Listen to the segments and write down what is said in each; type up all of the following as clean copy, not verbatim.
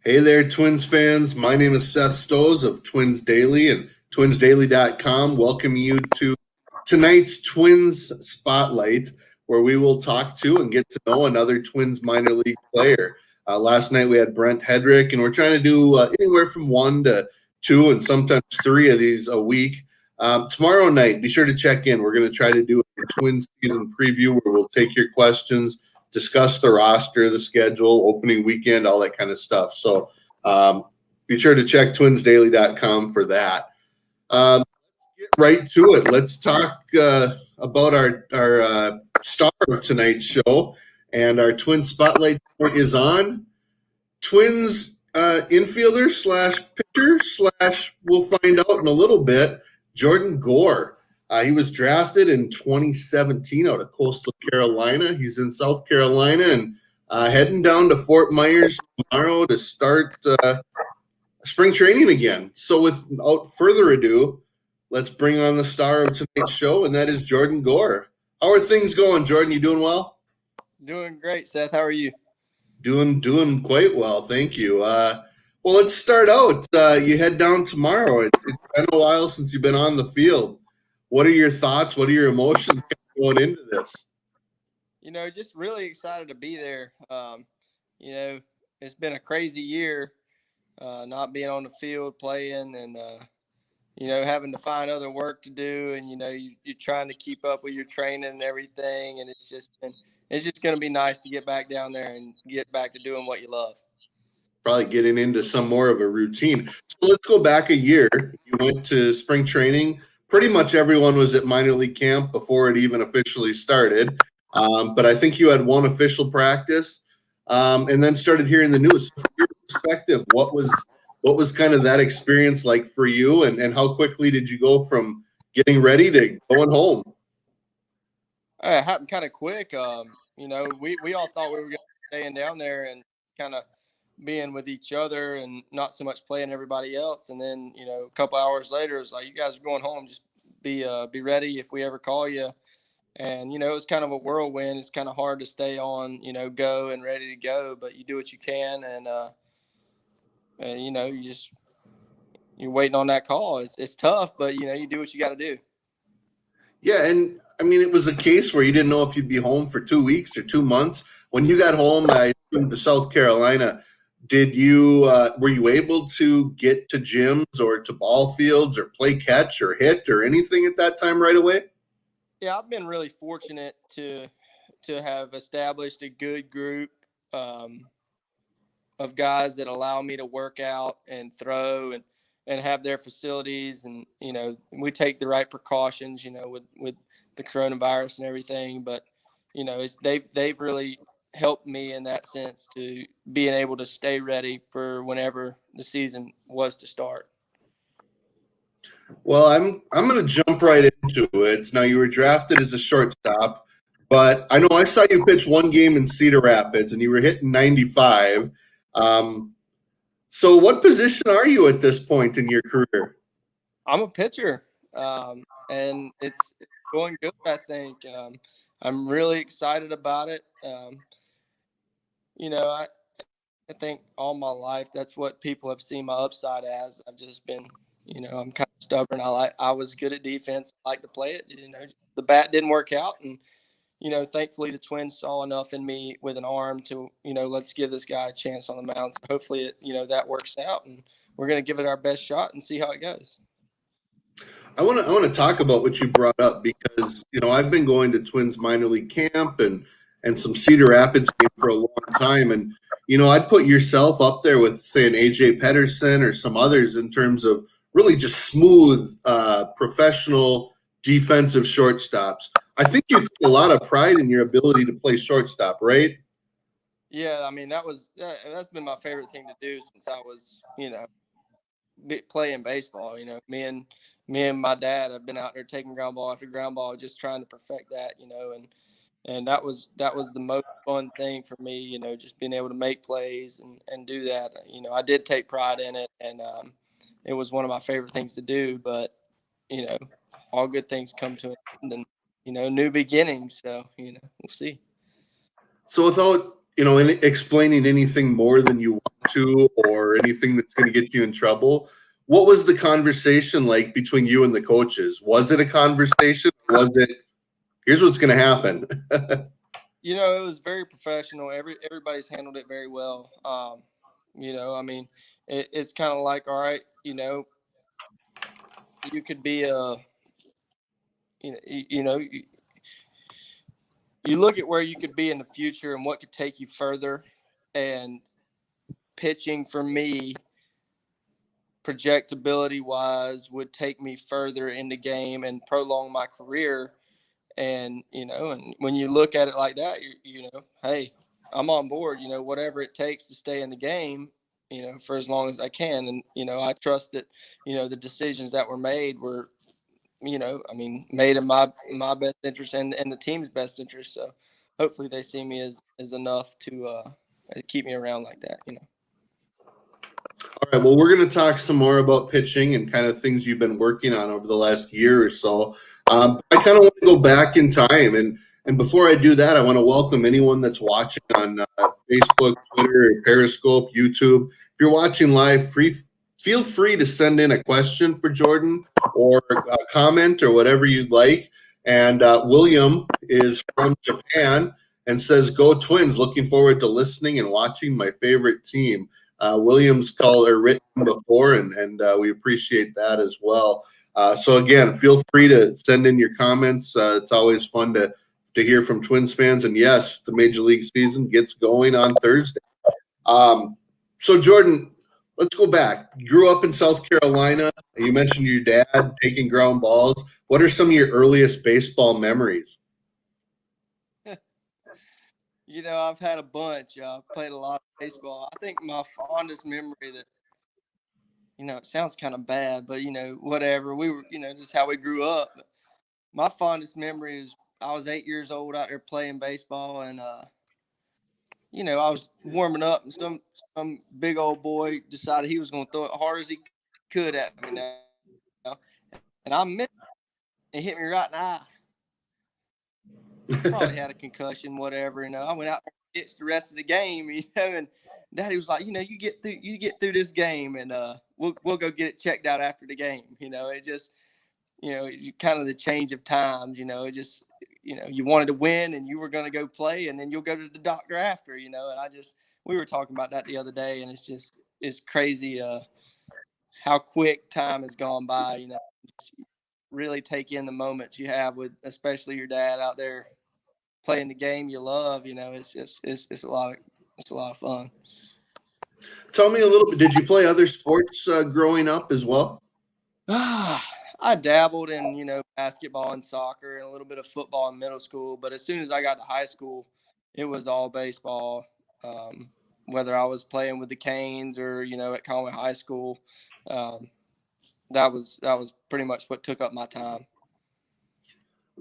Hey there, Twins fans. My name is Seth Stowes of Twins Daily and twinsdaily.com. Welcome you to tonight's Twins Spotlight, where we will talk to and get to know another Twins minor league player. Last night we had Brent Hedrick, and we're trying to do anywhere from one to two and sometimes three of these a week. Tomorrow night, be sure to check in. We're going to try to do a Twins season preview where we'll take your questions, discuss the roster, the schedule, opening weekend, all that kind of stuff. So be sure to check twinsdaily.com for that. Get right to it. Let's talk about our star of tonight's show. And our Twins Spotlight is on Twins infielder slash pitcher slash, we'll find out in a little bit, Jordan Gore. He was drafted in 2017 out of Coastal Carolina. He's in South Carolina and heading down to Fort Myers tomorrow to start spring training again. So without further ado, let's bring on the star of tonight's show, and that is Jordan Gore. How are things going, Jordan? You doing well? Doing great, Seth. How are you? Doing quite well, thank you. Well, let's start out. You head down tomorrow. It's been a while since you've been on the field. What are your thoughts? What are your emotions going into this? Just really excited to be there. It's been a crazy year, not being on the field playing and, having to find other work to do. And, you're trying to keep up with your training and everything. And it's just going to be nice to get back down there and get back to doing what you love. Probably getting into some more of a routine. So let's go back a year. You went to spring training. Pretty much everyone was at minor league camp before it even officially started. But I think you had one official practice and then started hearing the news. So from your perspective, what was kind of that experience like for you, and how quickly did you go from getting ready to going home? It happened kind of quick. We all thought we were going to staying down there and kind of being with each other and not so much playing everybody else. And then, a couple hours later, it's like, you guys are going home. Just be ready if we ever call you. And, it was kind of a whirlwind. It's kind of hard to stay on, go and ready to go, but you do what you can. And you're waiting on that call. It's tough, but, you do what you got to do. Yeah, and I mean, it was a case where you didn't know if you'd be home for 2 weeks or 2 months. When you got home, I to South Carolina. Did you were you able to get to gyms or to ball fields or play catch or hit or anything at that time right away? Yeah, I've been really fortunate to have established a good group of guys that allow me to work out and throw and have their facilities. And, we take the right precautions, with the coronavirus and everything. But, they've really helped me in that sense to being able to stay ready for whenever the season was to start. Well, I'm going to jump right into it. Now, you were drafted as a shortstop, but I know I saw you pitch one game in Cedar Rapids, and you were hitting 95. So, what position are you at this point in your career? I'm a pitcher, and it's going good, I think. I'm really excited about it. I think all my life that's what people have seen my upside as. I've just been, I'm kind of stubborn. I was good at defense. I like to play it. The bat didn't work out, and thankfully the Twins saw enough in me with an arm to, let's give this guy a chance on the mound. So hopefully that works out, and we're going to give it our best shot and see how it goes. I want to talk about what you brought up because I've been going to Twins minor league camp and some Cedar Rapids game for a long time, and I'd put yourself up there with say an AJ Pedersen or some others in terms of really just smooth, professional defensive shortstops. I think you take a lot of pride in your ability to play shortstop, right? Yeah, I mean that's been my favorite thing to do since I was playing baseball. Me and my dad have been out there taking ground ball after ground ball, just trying to perfect that. And that was the most fun thing for me. Just being able to make plays and do that. I did take pride in it, and it was one of my favorite things to do. But all good things come to an end, and new beginnings. So we'll see. So without explaining anything more than you want to, or anything that's going to get you in trouble. What was the conversation like between you and the coaches? Was it a conversation? Was it, here's what's going to happen? It was very professional. Everybody's handled it very well. I mean, it's kind of like, all right, you could be a, you look at where you could be in the future and what could take you further. And pitching for me, projectability wise, would take me further in the game and prolong my career. And when you look at it like that, hey, I'm on board. Whatever it takes to stay in the game, for as long as I can. And I trust that the decisions that were made were made in my best interest and the team's best interest. So hopefully they see me as enough to keep me around like that. All right. Well, we're going to talk some more about pitching and kind of things you've been working on over the last year or so. I kind of want to go back in time, and before I do that, I want to welcome anyone that's watching on Facebook, Twitter, Periscope, YouTube. If you're watching live, feel free to send in a question for Jordan or a comment or whatever you'd like. And William is from Japan and says, "Go Twins! Looking forward to listening and watching my favorite team." Williams called or written before, and we appreciate that as well. So again, feel free to send in your comments. It's always fun to hear from Twins fans. And yes, the Major League season gets going on Thursday. So Jordan, let's go back. You grew up in South Carolina. You mentioned your dad taking ground balls. What are some of your earliest baseball memories? I've had a bunch. I've played a lot of baseball. I think my fondest memory that, it sounds kind of bad, but, whatever. We were, just how we grew up. But my fondest memory is I was 8 years old out there playing baseball, and, I was warming up, and some big old boy decided he was going to throw it hard as he could at me now. And I missed it. It hit me right in the eye. Probably had a concussion, whatever. I went out there and pitched the rest of the game, and Daddy was like, you get through this game, and we'll go get it checked out after the game. It just, kind of the change of times. It just, you wanted to win, and you were going to go play, and then you'll go to the doctor after. And we were talking about that the other day, and it's crazy how quick time has gone by. Just really take in the moments you have with, especially your dad out there playing the game you love. It's a lot of fun. Tell me a little bit. Did you play other sports growing up as well? I dabbled in basketball and soccer and a little bit of football in middle school, but as soon as I got to high school, it was all baseball. Whether I was playing with the Canes or at Conway High School, that was pretty much what took up my time.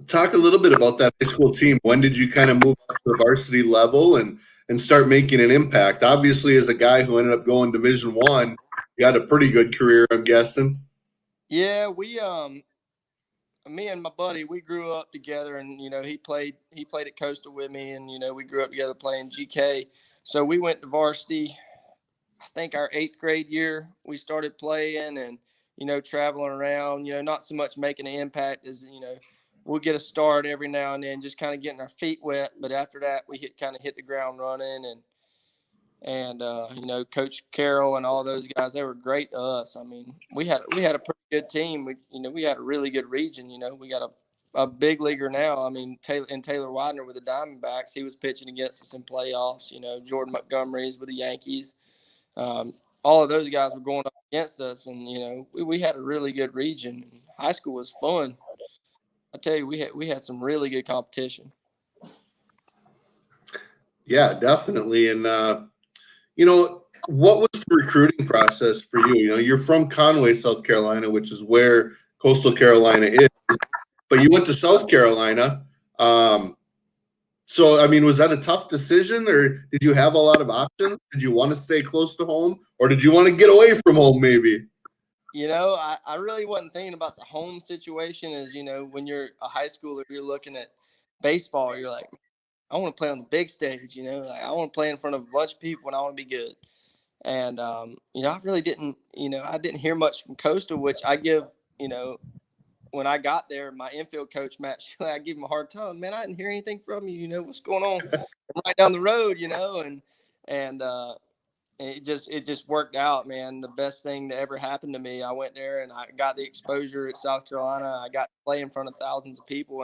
Talk a little bit about that high school team. When did you kind of move up to the varsity level and start making an impact? Obviously, as a guy who ended up going Division I, you had a pretty good career, I'm guessing. Yeah, me and my buddy, we grew up together, and he played at Coastal with me, and we grew up together playing GK. So we went to varsity. I think our 8th grade year we started playing, and traveling around. Not so much making an impact as we'll get a start every now and then, just kind of getting our feet wet. But after that, we hit the ground running, and Coach Carroll and all those guys, they were great to us. I mean, we had a pretty good team. We had a really good region. We got a big leaguer now. I mean, Taylor Widener with the Diamondbacks, he was pitching against us in playoffs. Jordan Montgomery's with the Yankees. All of those guys were going up against us, and we had a really good region. High school was fun. I tell you, we had some really good competition. Yeah, definitely. And what was the recruiting process for you? You're from Conway, South Carolina, which is where Coastal Carolina is, but you went to South Carolina. So, I mean, was that a tough decision, or did you have a lot of options? Did you want to stay close to home, or did you want to get away from home maybe? I really wasn't thinking about the home situation. As when you're a high schooler, you're looking at baseball, you're like, I want to play on the big stage, like I want to play in front of a bunch of people and I want to be good. And, I really didn't, I didn't hear much from Coastal, which I give, when I got there, my infield coach, Matt Shelley, I give him a hard time. Man, I didn't hear anything from you. What's going on? I'm right down the road, and it just worked out, man. The best thing that ever happened to me. I went there and I got the exposure at South Carolina. I got to play in front of thousands of people,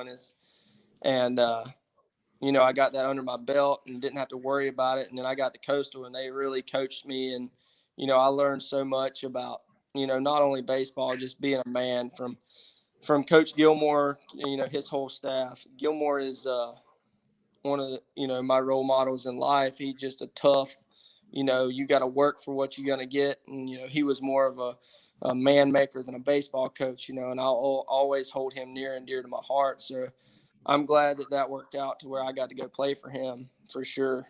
I got that under my belt and didn't have to worry about it. And then I got to Coastal and they really coached me. And, I learned so much about, not only baseball, just being a man from Coach Gilmore, his whole staff. Gilmore is one of the, my role models in life. He's just a tough, you got to work for what you're going to get. And, he was more of a man maker than a baseball coach, and I'll always hold him near and dear to my heart. So I'm glad that worked out to where I got to go play for him for sure.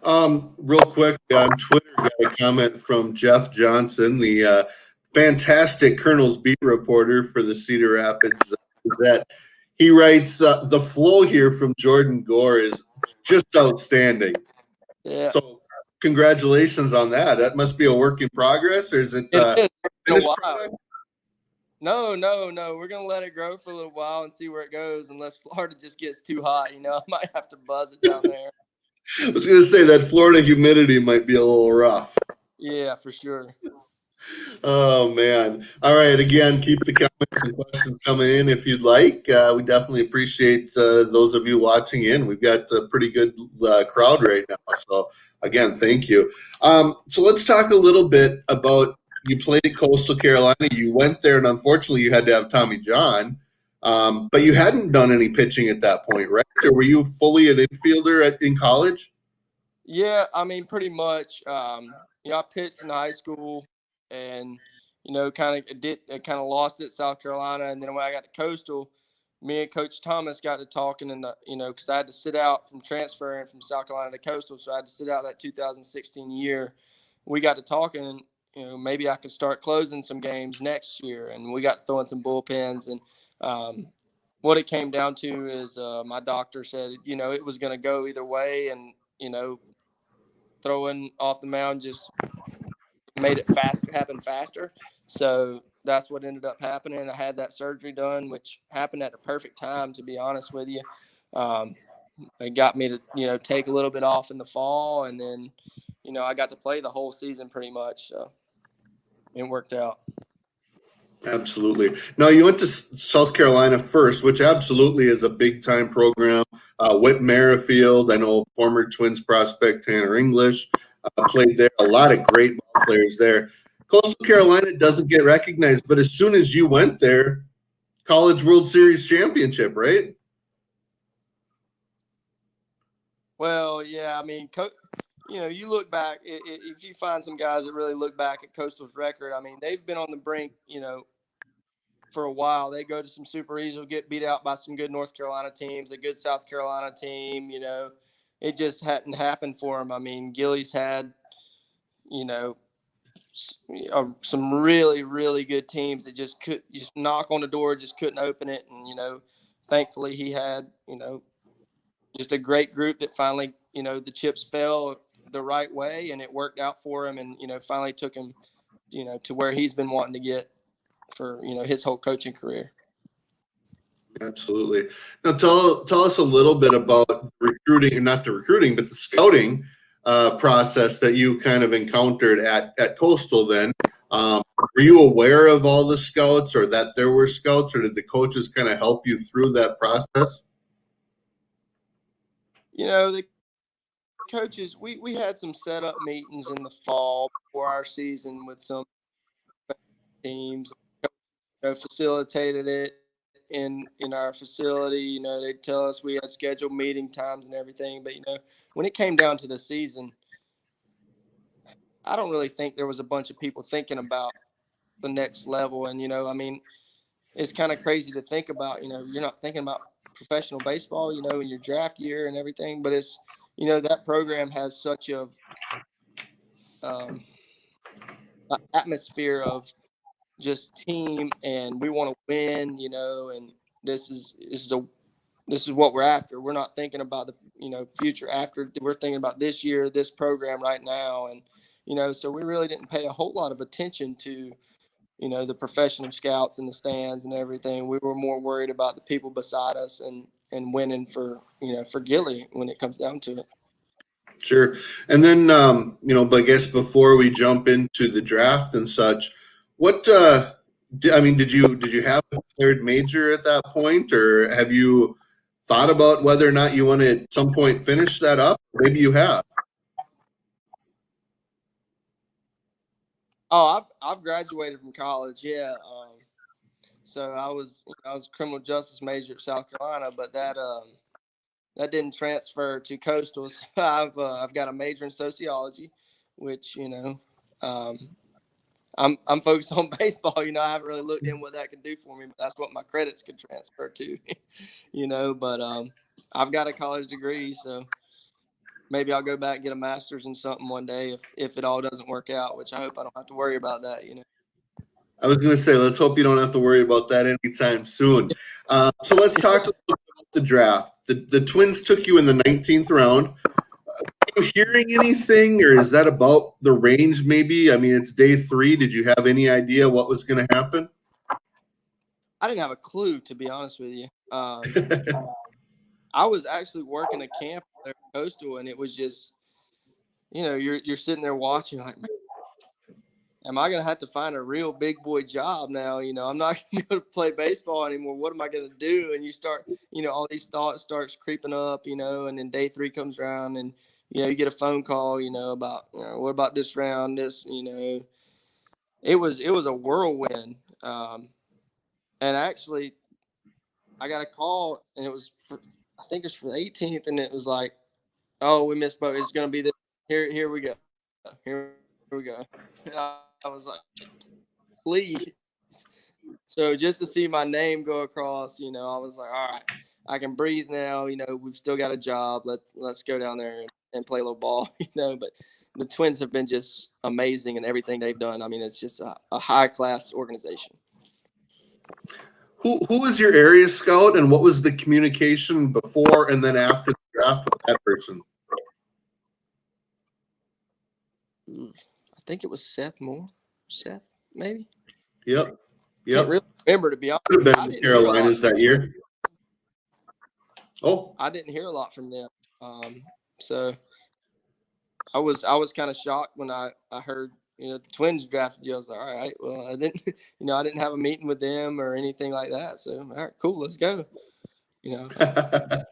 Real quick on Twitter, got a comment from Jeff Johnson, the fantastic Colonel's beat reporter for the Cedar Rapids. Is that he writes the flow here from Jordan Gore is just outstanding. Yeah. So congratulations on that. That must be a work in progress, or is it finished product? No. We're gonna let it grow for a little while and see where it goes. Unless Florida just gets too hot, I might have to buzz it down there. I was gonna say that Florida humidity might be a little rough. Yeah, for sure. Oh man! All right. Again, keep the comments and questions coming in if you'd like. We definitely appreciate those of you watching in. We've got a pretty good crowd right now. So again, thank you. So let's talk a little bit about you played at Coastal Carolina. You went there, and unfortunately, you had to have Tommy John. But you hadn't done any pitching at that point, right? Or were you fully an infielder in college? Yeah, I mean, pretty much. I pitched in high school, and kind of lost it at South Carolina, and then when I got to Coastal, me and Coach Thomas got to talking, and because I had to sit out from transferring from South Carolina to Coastal, so I had to sit out that 2016 year. We got to talking, maybe I could start closing some games next year, and we got throwing some bullpens, and what it came down to is my doctor said, it was going to go either way, and throwing off the mound just made it happen faster. So that's what ended up happening. I had that surgery done, which happened at the perfect time, to be honest with you. It got me to, take a little bit off in the fall, and then, I got to play the whole season pretty much. So it worked out. Absolutely. Now, you went to South Carolina first, which absolutely is a big-time program. Whit Merrifield, I know former Twins prospect Tanner English, played there. A lot of great ball players there. Coastal Carolina doesn't get recognized, but as soon as you went there, College World Series championship, right? Well, yeah, I mean, you look back, if you find some guys that really look back at Coastal's record, I mean, they've been on the brink, for a while. They go to some Super Regional, get beat out by some good North Carolina teams, a good South Carolina team. It just hadn't happened for them. I mean, Gillies had, some really, really good teams that just knock on the door, just couldn't open it. And, thankfully he had, just a great group that finally, the chips fell the right way and it worked out for him. And, finally took him, to where he's been wanting to get for, his whole coaching career. Absolutely. Now, tell us a little bit about recruiting, not the recruiting, but the scouting process that you kind of encountered at Coastal then. Were you aware of all the scouts or that there were scouts, or did the coaches kind of help you through that process? The coaches, we had some setup meetings in the fall before our season with some teams, facilitated it in our facility. They'd tell us we had scheduled meeting times and everything. But, when it came down to the season, I don't really think there was a bunch of people thinking about the next level. And, I mean, it's kind of crazy to think about, you're not thinking about professional baseball, in your draft year and everything, but it's, that program has such a atmosphere of just team and we want to win, and this is this is what we're after. We're not thinking about the, future after. We're thinking about this year, this program right now. And, so we really didn't pay a whole lot of attention to, the profession of scouts in the stands and everything. We were more worried about the people beside us and winning for, for Gilly when it comes down to it. Sure. And then, but I guess before we jump into the draft and such, what, did you have a declared major at that point, or have you thought about whether or not you want to at some point finish that up? Maybe you have. Oh, I've graduated from college. Yeah. So I was a criminal justice major at South Carolina, but that didn't transfer to Coastal. So I've got a major in sociology, which I'm focused on baseball. I haven't really looked in what that could do for me, but that's what my credits could transfer to. But I've got a college degree, so maybe I'll go back and get a master's in something one day if it all doesn't work out, which I hope I don't have to worry about that. I was going to say, let's hope you don't have to worry about that anytime soon. So let's talk a little bit about the draft. The Twins took you in the 19th round. Are you hearing anything, or is that about the range maybe? I mean, it's day 3. Did you have any idea what was going to happen? I didn't have a clue, to be honest with you. I was actually working a camp there at Coastal, and it was just, you're sitting there watching like, man, am I going to have to find a real big boy job now? I'm not going to play baseball anymore. What am I going to do? And you start, all these thoughts starts creeping up, and then day 3 comes around and, you get a phone call, about, what about this round, it was a whirlwind. And actually I got a call and it was I think it's for the 18th. And it was like, oh, we missed both. It's going to be this. Here we go. Here we go. And I was like, please. So just to see my name go across, I was like, all right, I can breathe now. We've still got a job. Let's go down there and play a little ball, But the Twins have been just amazing in everything they've done. I mean, it's just a high-class organization. Who was your area scout, and what was the communication before and then after the draft with that person? I think it was Seth Moore. Seth, maybe? Yep. I can't really remember, to be honest. Could have been the Carolinas that year. Oh, I didn't hear a lot from them. So I was kind of shocked when I heard, the Twins drafted you. I was like, all right, well, I didn't, I didn't have a meeting with them or anything like that. So, all right, cool, let's go. It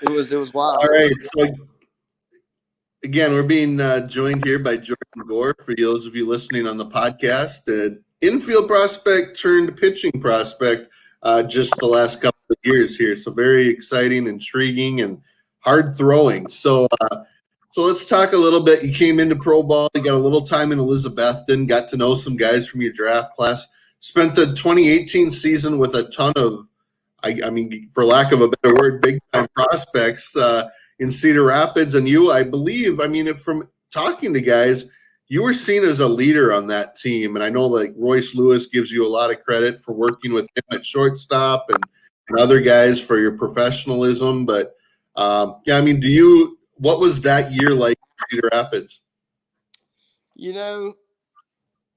was wild. All right. So again, we're being joined here by Jordan Gore. For those of you listening on the podcast, infield prospect turned pitching prospect just the last couple of years here. So very exciting, intriguing, and hard throwing. So let's talk a little bit. You came into pro ball. You got a little time in Elizabethton. Got to know some guys from your draft class. Spent the 2018 season with a ton of, I mean, for lack of a better word, big time prospects in Cedar Rapids. And you, I believe, from talking to guys, you were seen as a leader on that team. And I know like Royce Lewis gives you a lot of credit for working with him at shortstop and other guys for your professionalism. But what was that year like in Cedar Rapids?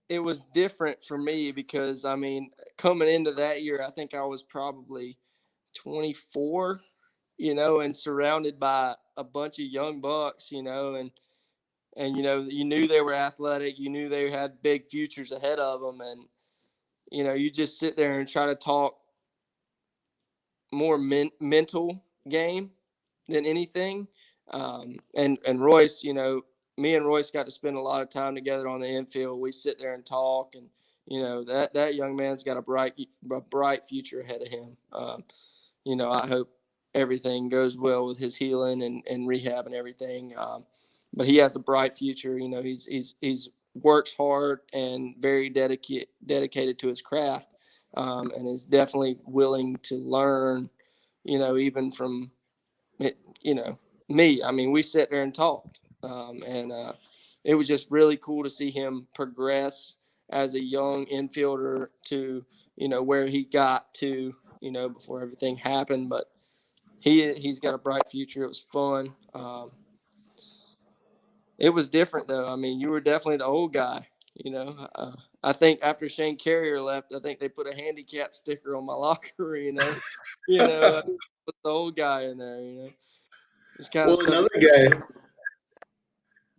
It was different for me because, coming into that year, I think I was probably 24, and surrounded by a bunch of young bucks, and you knew they were athletic. You knew they had big futures ahead of them. And, you just sit there and try to talk more mental game than anything. And Royce, me and Royce got to spend a lot of time together on the infield. We sit there and talk, and that young man's got a bright future ahead of him. I hope everything goes well with his healing and rehab and everything. But he has a bright future. He's works hard and very dedicated to his craft, and is definitely willing to learn. Even from me. We sat there and talked, and it was just really cool to see him progress as a young infielder to where he got to before everything happened. But he's got a bright future. It was fun. It was different though. I mean, you were definitely the old guy. You know, I think after Shane Carrier left, I think they put a handicap sticker on my locker. I put the old guy in there. It's kind of Well, tough.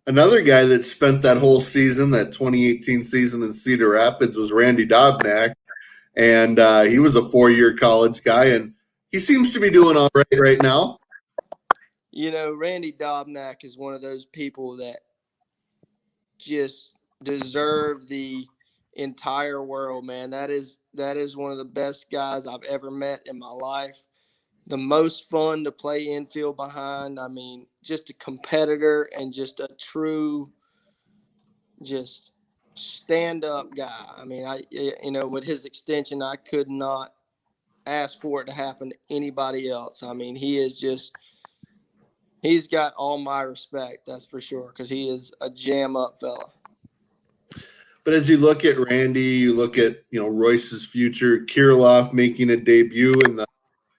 another guy that spent that whole season, that 2018 season in Cedar Rapids, was Randy Dobnak, and he was a 4-year college guy, and he seems to be doing all right now. Randy Dobnak is one of those people that just deserve the entire world, man. That is one of the best guys I've ever met in my life. The most fun to play infield behind. I mean, just a competitor and just a true, just stand up guy. I mean, with his extension, I could not ask for it to happen to anybody else. I mean, he's got all my respect, that's for sure, because he is a jam up fella. But as you look at Randy, you look at Royce's future, Kirilloff making a debut in the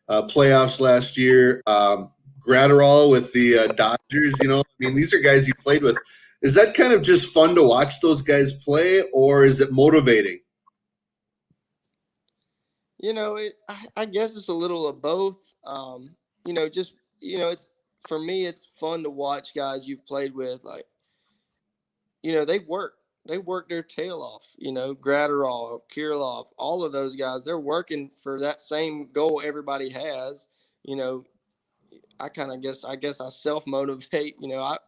playoffs last year, Gratterall with the Dodgers. I mean, these are guys you played with. Is that kind of just fun to watch those guys play, or is it motivating? I guess it's a little of both. It's for me, it's fun to watch guys you've played with, like, they work their tail off. Gratterall, Kirilloff, all of those guys, they're working for that same goal everybody has. I guess I self motivate.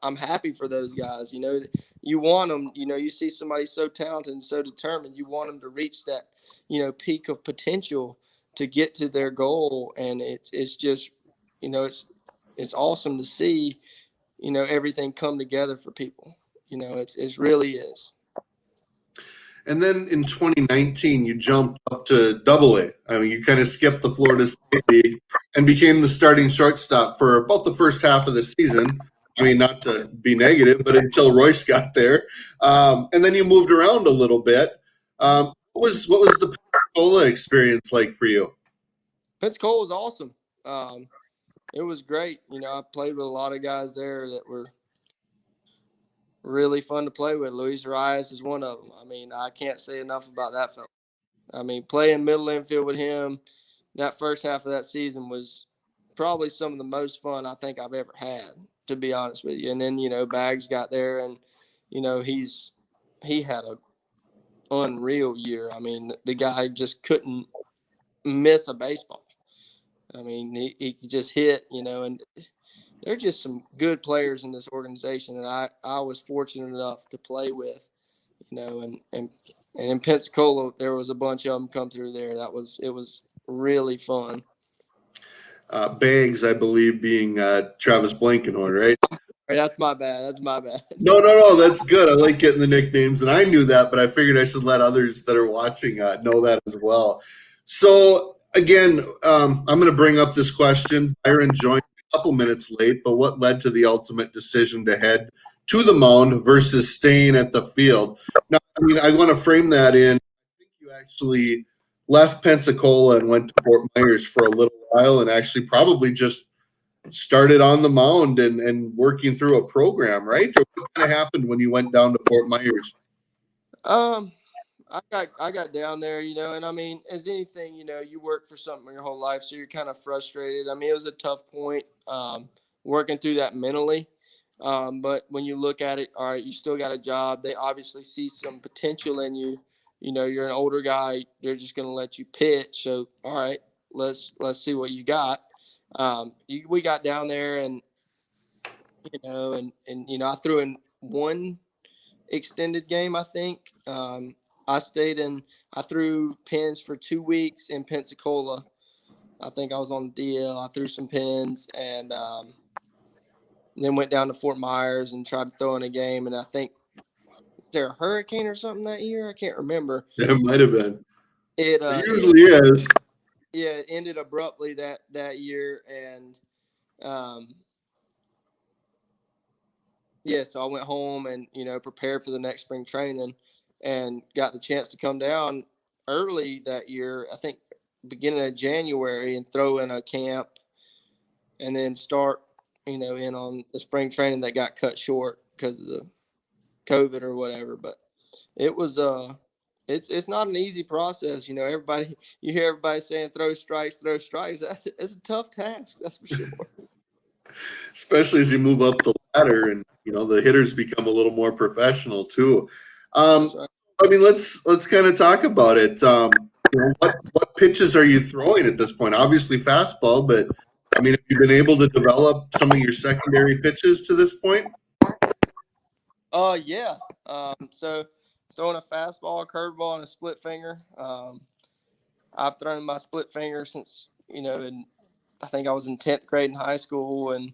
I'm happy for those guys. You want them. You see somebody so talented and so determined, you want them to reach that peak of potential to get to their goal, and it's just it's awesome to see everything come together for people. It really is. And then in 2019, you jumped up to Double-A. I mean, you kind of skipped the Florida State League and became the starting shortstop for about the first half of the season. I mean, not to be negative, but until Royce got there, and then you moved around a little bit. What was the Pensacola experience like for you? Pensacola was awesome. It was great. I played with a lot of guys there that were really fun to play with. Luis Arias is one of them. I mean, I can't say enough about that fella. I mean, playing middle infield with him that first half of that season was probably some of the most fun I think I've ever had, to be honest with you. And then, Bags got there, and, he had a unreal year. I mean, the guy just couldn't miss a baseball. I mean, he could just hit, and there are just some good players in this organization that I was fortunate enough to play with, and in Pensacola, there was a bunch of them come through there. It was really fun. Bags, I believe, being Travis Blankenhorn, right? That's my bad. That's my bad. No, that's good. I like getting the nicknames, and I knew that, but I figured I should let others that are watching know that as well. So, again, I'm going to bring up this question. Byron joined a couple minutes late, but what led to the ultimate decision to head to the mound versus staying at the field? Now, I mean, I want to frame that in. I think you actually left Pensacola and went to Fort Myers for a little while, and actually probably just started on the mound and working through a program, right? Or what kind of happened when you went down to Fort Myers? I got down there, and I mean, as anything, you work for something your whole life, so you're kind of frustrated. I mean, it was a tough point, working through that mentally. But when you look at it, all right, you still got a job. They obviously see some potential in you. You're an older guy. They're just going to let you pitch. So, all right, let's see what you got. We got down there, and I threw in one extended game, I think. I threw pins for 2 weeks in Pensacola. I think I was on the DL. I threw some pins, and then went down to Fort Myers and tried to throw in a game. And I think, was there a hurricane or something that year? I can't remember. It might have been. It usually is. Yeah, it ended abruptly that year, and so I went home and prepared for the next spring training, and got the chance to come down early that year. I think beginning of January, and throw in a camp and then start, in on the spring training that got cut short because of the COVID or whatever. But it was it's not an easy process. Everybody, you hear everybody saying throw strikes. It's a tough task, that's for sure. Especially as you move up the ladder and the hitters become a little more professional too. That's right. I mean, let's kind of talk about it. What pitches are you throwing at this point? Obviously fastball, but I mean, have you been able to develop some of your secondary pitches to this point? Yeah. So throwing a fastball, a curveball, and a split finger. I've thrown my split finger since I think I was in 10th grade in high school, and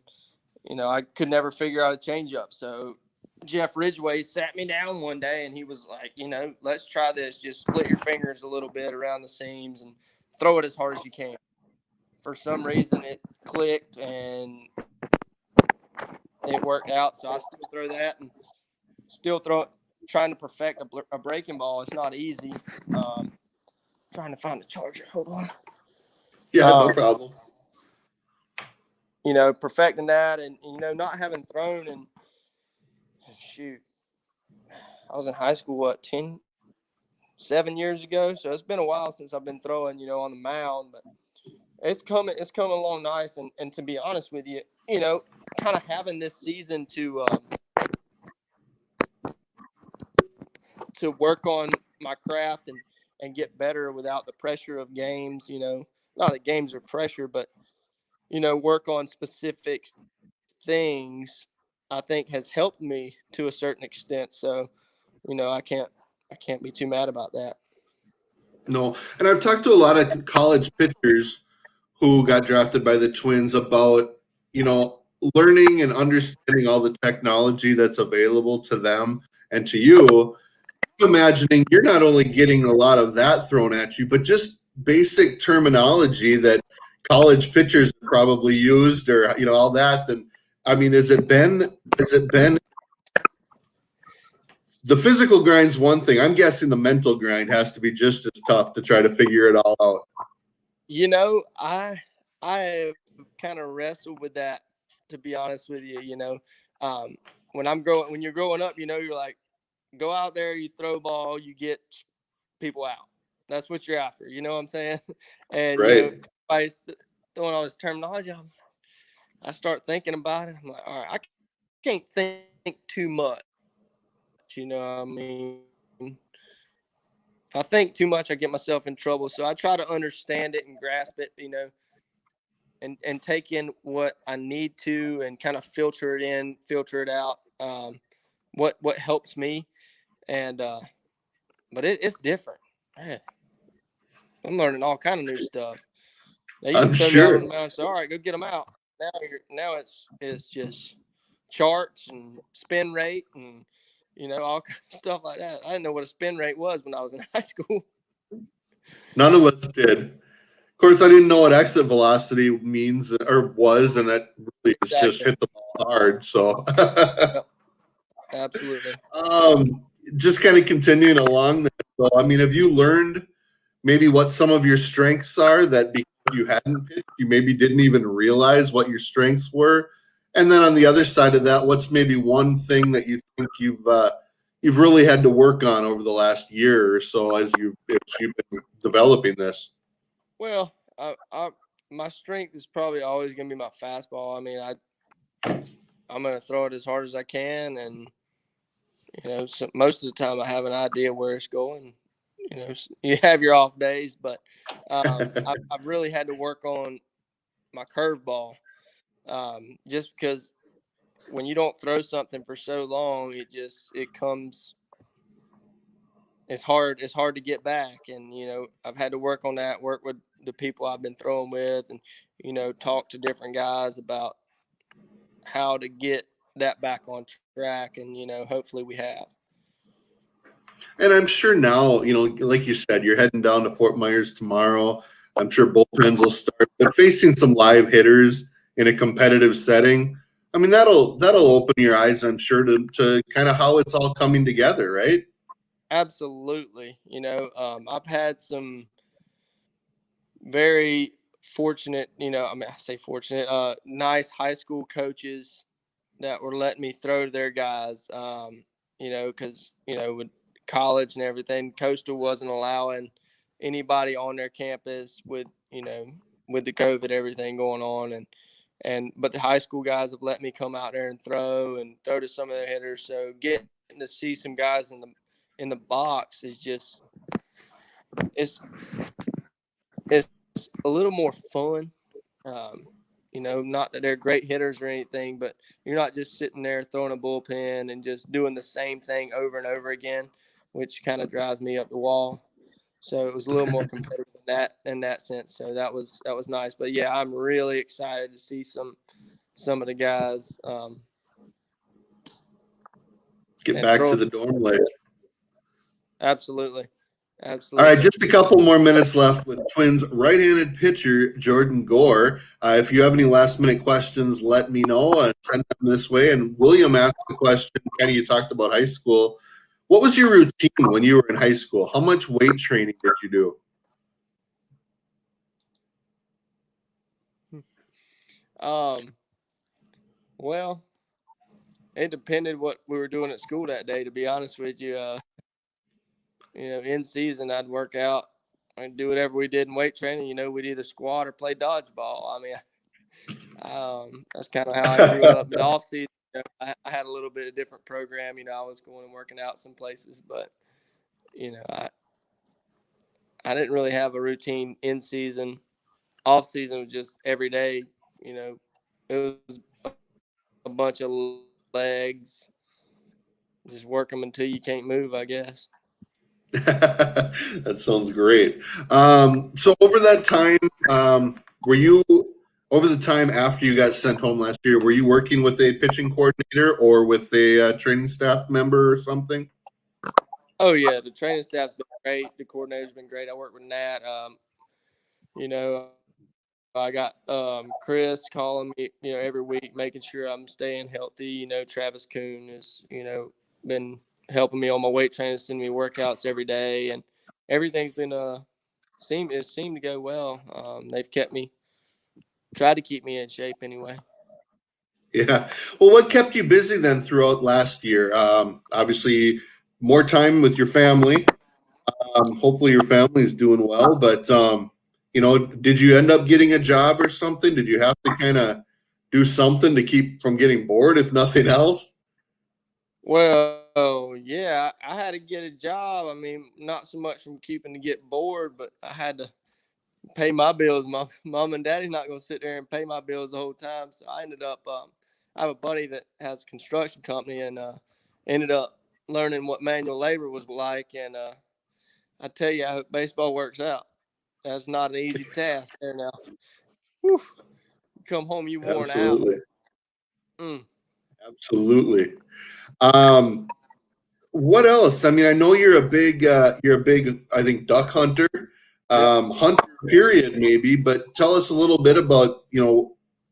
I could never figure out a changeup. So Jeff Ridgway sat me down one day, and he was like, let's try this. Just split your fingers a little bit around the seams and throw it as hard as you can. For some reason, it clicked and it worked out. So I still throw that and still throw it, trying to perfect a breaking ball. It's not easy. Trying to find the charger. Hold on. Yeah, no problem. Perfecting that and, not having thrown and shoot. I was in high school, 7 years ago. So it's been a while since I've been throwing, on the mound, but it's coming along nice. And to be honest with you, kind of having this season to work on my craft and get better without the pressure of games, not that games are pressure, but, work on specific things, I think has helped me to a certain extent. So, I can't be too mad about that. No, and I've talked to a lot of college pitchers who got drafted by the Twins about, learning and understanding all the technology that's available to them and to you. Imagining you're not only getting a lot of that thrown at you, but just basic terminology that college pitchers probably used, or all that. Then, I mean, has it been the physical grind's one thing? I'm guessing the mental grind has to be just as tough to try to figure it all out. I have kind of wrestled with that, to be honest with you. When you're growing up, you're like, go out there, you throw ball, you get people out. That's what you're after. You know what I'm saying? And Right. everybody's throwing all this terminology. I start thinking about it. I'm like, all right, I can't think too much. I mean, if I think too much, I get myself in trouble. So I try to understand it and grasp it, and take in what I need to and kind of filter it in, filter it out. What helps me, and but it's different. Man, I'm learning all kind of new stuff. They used to throw me out on the mound and say, all right, go get them out. Now it's just charts and spin rate and all kinds of stuff like that. I didn't know what a spin rate was when I was in high school. None of us did. Of course, I didn't know what exit velocity means or was, and that really is just hit the ball hard. So, Yep. Absolutely. Just kind of continuing along. So, I mean, have you learned maybe what some of your strengths are that because you hadn't pitched, you maybe didn't even realize what your strengths were? And then on the other side of that, what's maybe one thing that you think you've really had to work on over the last year or so as you've been developing this? Well, my strength is probably always going to be my fastball. I mean, I'm going to throw it as hard as I can, and so most of the time I have an idea where it's going. You have your off days, but I've really had to work on my curveball, just because when you don't throw something for so long, it comes. It's hard to get back, and I've had to work on that, work with the people I've been throwing with, and talk to different guys about how to get that back on track, and hopefully we have. And I'm sure now, like you said, you're heading down to Fort Myers tomorrow. I'm sure bullpens will start, but facing some live hitters in a competitive setting, I mean, that'll open your eyes, I'm sure, to kind of how it's all coming together, right? Absolutely. I've had some very fortunate, I say fortunate, nice high school coaches that were letting me throw to their guys, because, with college and everything, Coastal wasn't allowing anybody on their campus with the COVID, everything going on. But the high school guys have let me come out there and throw to some of their hitters. So getting to see some guys in the box is just, it's a little more fun. Um, not that they're great hitters or anything, but you're not just sitting there throwing a bullpen and just doing the same thing over and over again, which kind of drives me up the wall. So it was a little more competitive in that sense. So that was nice. But yeah, I'm really excited to see some of the guys Get back to the dorm life. Absolutely. All Absolutely. right, just a couple more minutes left with Twins right-handed pitcher Jordan Gore. If you have any last-minute questions, let me know. Send them this way. And William asked the question, Kenny, you talked about high school. What was your routine when you were in high school? How much weight training did you do? Well, it depended what we were doing at school that day, to be honest with you. In season, I'd work out and do whatever we did in weight training. We'd either squat or play dodgeball. I mean, that's kind of how I grew up. But off season, I had a little bit of different program. I was going and working out some places, but I didn't really have a routine in season. Off season was just every day. It was a bunch of legs, just work them until you can't move, I guess. That sounds great. So over that time, were you over the time after you got sent home last year? Were you working with a pitching coordinator or with a training staff member or something? Oh yeah, the training staff's been great. The coordinator's been great. I work with Nat. I got Chris calling me, every week, making sure I'm staying healthy. Travis Kuhn has, been helping me on my weight training, sending me workouts every day, and everything's been seemed to go well. They've tried to keep me in shape anyway. Yeah. Well, what kept you busy then throughout last year? Obviously, more time with your family. Hopefully, your family is doing well. But did you end up getting a job or something? Did you have to kind of do something to keep from getting bored, if nothing else? Well, yeah, I had to get a job. I mean, not so much from keeping to get bored, but I had to pay my bills. My mom and daddy's not going to sit there and pay my bills the whole time. So I ended up, I have a buddy that has a construction company, and ended up learning what manual labor was like. And I tell you, I hope baseball works out. That's not an easy task there now. Whew. You come home, you worn out. Absolutely. Mm. Absolutely. What else? I mean, I know you're a big, I think, duck hunter, hunter period, maybe. But tell us a little bit about,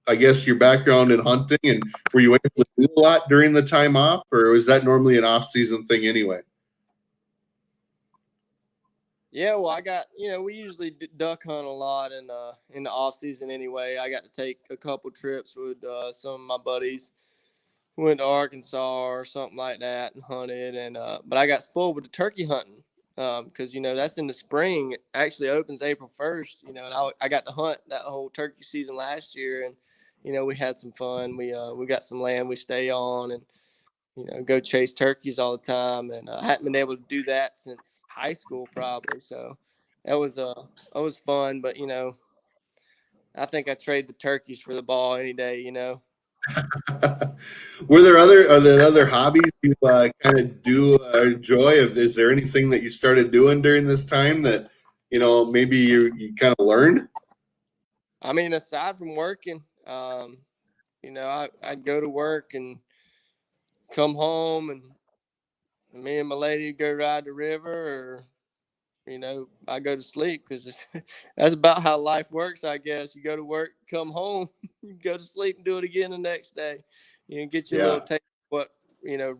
I guess your background in hunting, and were you able to do a lot during the time off, or was that normally an off-season thing anyway? Yeah, well, I got, we usually duck hunt a lot in the off season anyway. I got to take a couple trips with some of my buddies. Went to Arkansas or something like that and hunted. And but I got spoiled with the turkey hunting because that's in the spring. It actually opens April 1st. And I got to hunt that whole turkey season last year, and we had some fun. We got some land we stay on, and go chase turkeys all the time. And I hadn't been able to do that since high school probably. So that was fun. But I think I trade the turkeys for the ball any day. Are there other hobbies you kind of do enjoy? Is there anything that you started doing during this time that maybe you kind of learned? I mean, aside from working, I'd go to work and come home, and me and my lady go ride the river, or I go to sleep, because that's about how life works, I guess. You go to work, come home, you go to sleep, and do it again the next day. Get you a little Yeah. taste of what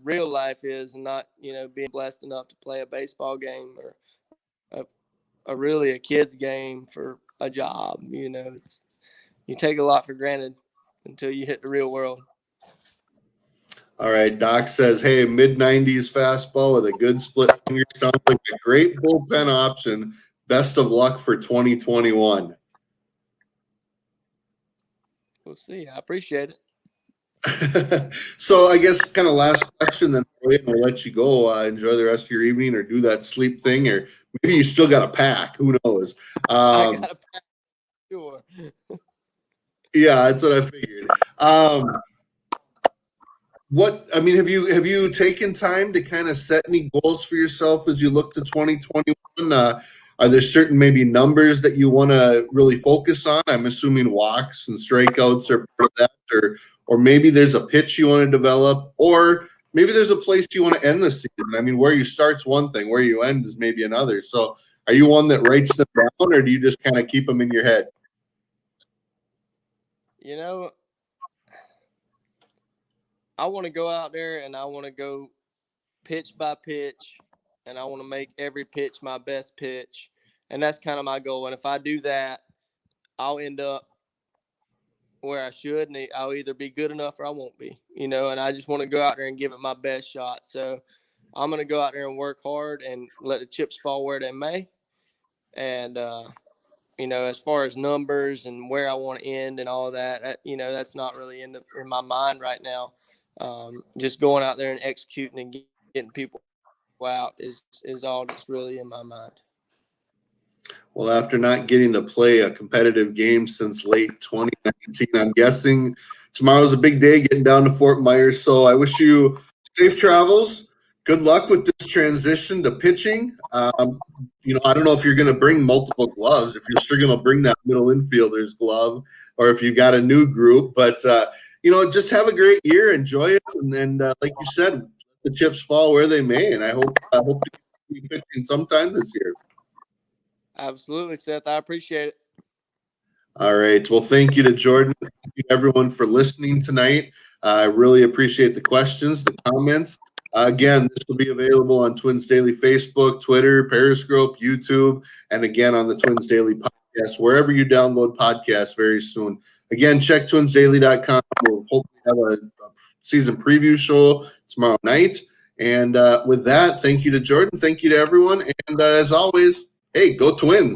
real life is, and not being blessed enough to play a baseball game or a really a kid's game for a job. You know, you take a lot for granted until you hit the real world. All right, Doc says, hey, mid-90s fastball with a good split finger sounds like a great bullpen option. Best of luck for 2021. We'll see. I appreciate it. So I guess kind of last question, then we'll let you go. Enjoy the rest of your evening, or do that sleep thing, or maybe you still got a pack. Who knows? I got a pack. Sure. Yeah, that's what I figured. Have you taken time to kind of set any goals for yourself as you look to 2021? Are there certain maybe numbers that you want to really focus on? I'm assuming walks and strikeouts are part of that, or maybe there's a pitch you want to develop, or maybe there's a place you want to end the season. I mean, where you start's one thing, where you end is maybe another. So, are you one that writes them down, or do you just kind of keep them in your head? You know, I want to go out there and I want to go pitch by pitch, and I want to make every pitch my best pitch. And that's kind of my goal. And if I do that, I'll end up where I should, and I'll either be good enough or I won't be, you know, and I just want to go out there and give it my best shot. So I'm going to go out there and work hard and let the chips fall where they may. And, you know, as far as numbers and where I want to end and all that, you know, that's not really in my mind right now. Just going out there and executing and getting people out is all that's really in my mind. Well, after not getting to play a competitive game since late 2019, I'm guessing tomorrow's a big day getting down to Fort Myers. So I wish you safe travels. Good luck with this transition to pitching. You know, I don't know if you're going to bring multiple gloves, if you're still going to bring that middle infielder's glove, or if you got a new group. But, you know, just have a great year. Enjoy it. And like you said, let the chips fall where they may. And I hope to be pitching sometime this year. Absolutely, Seth. I appreciate it. All right. Well, thank you to Jordan. Thank you everyone for listening tonight. I really appreciate the questions, the comments. Again, this will be available on Twins Daily Facebook, Twitter, Periscope, YouTube, and again on the Twins Daily podcast, wherever you download podcasts very soon. Again, check twinsdaily.com. We'll hopefully have a season preview show tomorrow night. And with that, thank you to Jordan. Thank you to everyone. And as always, hey, go Twins.